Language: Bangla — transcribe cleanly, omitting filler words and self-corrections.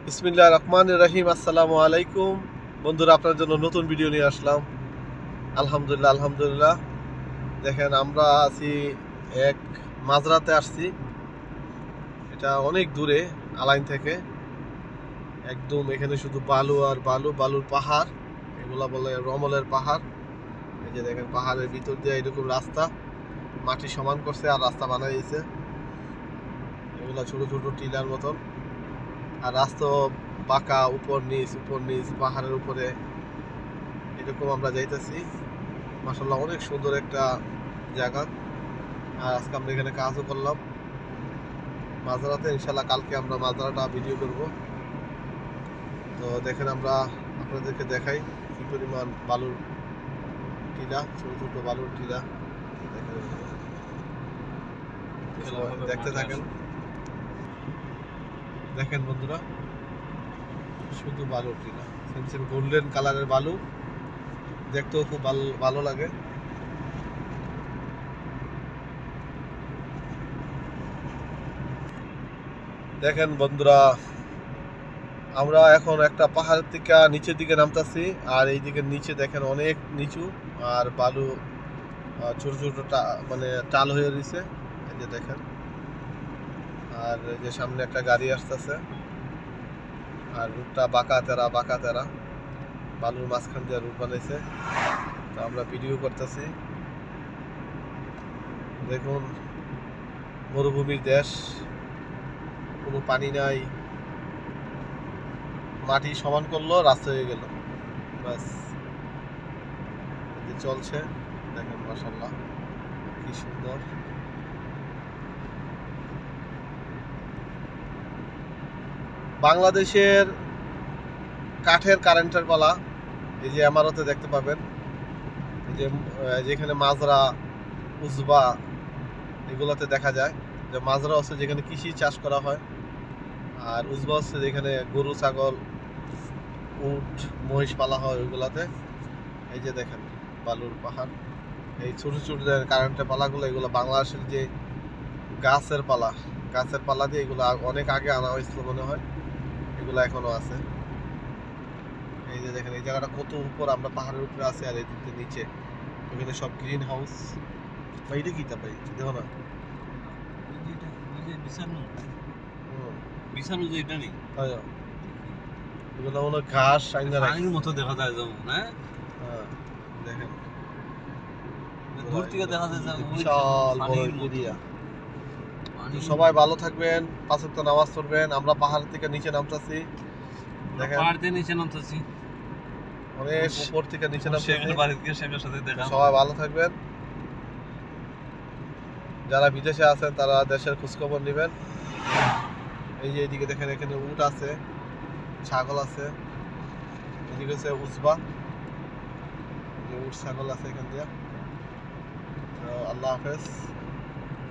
বিসমিল্লাহির রহমানির রহিম। আসসালামু আলাইকুম বন্ধুরা, আপনার জন্য নতুন ভিডিও নিয়ে আসলাম। আলহামদুলিল্লাহ। দেখেন, আমরা আছি এক মাজরাতে আসছি। এটা অনেক দূরে আলাইন থেকে। একদম এখানে শুধু বালু আর বালু, বালুর পাহাড়, এগুলা বলে রমলের পাহাড়। এই যে দেখেন, পাহাড়ের ভিতর দিয়ে এরকম রাস্তা, মাটি সমান করছে আর রাস্তা বানাই দিয়েছে। এগুলা ছোট ছোট টিলার মতন, আর রাস্তা বাঁকা, উপর নিচ পাহাড়ের উপরে এরকম আমরা যাইতেছি। মাশাআল্লাহ, অনেক সুন্দর একটা জায়গা। আর আজকে আমরা এখানে কাজও করলাম মাজরাতে। ইনশাল্লাহ কালকে আমরা মাজরাটা ভিডিও করব। তো দেখেন, আমরা আপনাদেরকে দেখাই কি পরিমাণ বালুর টিলা, ছোট ছোট বালুর টিলা। দেখতে থাকেন। দেখেন বন্ধুরা, শুধু বালুর টিলা, সেম গোল্ডেন কালারের বালু, দেখতেও খুব ভালো লাগে। দেখেন বন্ধুরা, আমরা এখন একটা পাহাড়ের থেকে নিচের দিকে নামতাছি। আর এই দিকে নিচে দেখেন অনেক নিচু, আর বালু ছোট ছোট মানে টাল হয়ে রয়েছে। এই যে দেখেন, আর এই যে সামনে একটা গাড়ি আসতেছে, আর রুটটা বাঁকা তেরা বালুর মাঝখান দিয়ে রুট বানাইছে। তো আমরা ভিডিও করতেছি। দেখুন, মরুভূমির দেশ, কোনো পানি নাই, মাটি সমান করলো, রাস্তা হয়ে গেল, ব্যাস। চলছে, দেখেন মাশাআল্লাহ কি সুন্দর। বাংলাদেশের কাঠের কারেন্টের পালা, এই যে আমারতে দেখতে পাবেন। এই যে যেখানে মাজরা, উজবা, এগুলোতে দেখা যায় যে মাজরা হচ্ছে যেখানে কৃষি চাষ করা হয়, আর উজবা হচ্ছে যেখানে গরু, ছাগল, উট, মহিষ পালা হয় ওইগুলাতে। এই যে দেখেন বালুর পাহাড়, এই ছোট ছোট কারেন্টের পালাগুলো, এগুলো বাংলাদেশের যে গাছের পালা দিয়ে এগুলো অনেক আগে আনা হয়েছিল মনে হয়, এগুলো এখনো আছে। এই যে দেখেন, এই জায়গাটা কত উপর, আমরা পাহাড়ের উপরে আছি, আর এই দিকে নিচে ওখানে সব গ্রিন হাউস। ভাই এটা কি তা ভাই, দেখো না, বিছানো যে এটা নেই, এগুলো মনে হয় ঘাস পানির মতো দেখা যায় যেমন। হ্যাঁ, দেখেন দূর থেকে দেখা যায় যে বিশাল বড় এরিয়া। সবাই ভালো থাকবেন, 5 ওয়াক্ত নামাজ পড়বেন। আমরা পাহাড় থেকে নিচে নামতেছি, দেখেন পাহাড় থেকে নিচে নামতেছি, অনেক উপর থেকে নিচে নামতেছি। বাড়ি থেকে শেমের সাথে দেখা। সবাই ভালো থাকবেন। যারা বিদেশে আছেন তারা দেশের খোঁজখবর নেবেন। এই যে এইদিকে দেখেন, এখানে উট আছে, ছাগল আছে, এদিকে হচ্ছে উজবা, উট ছাগল আছে এখান দিয়ে। আল্লাহ হাফেজ।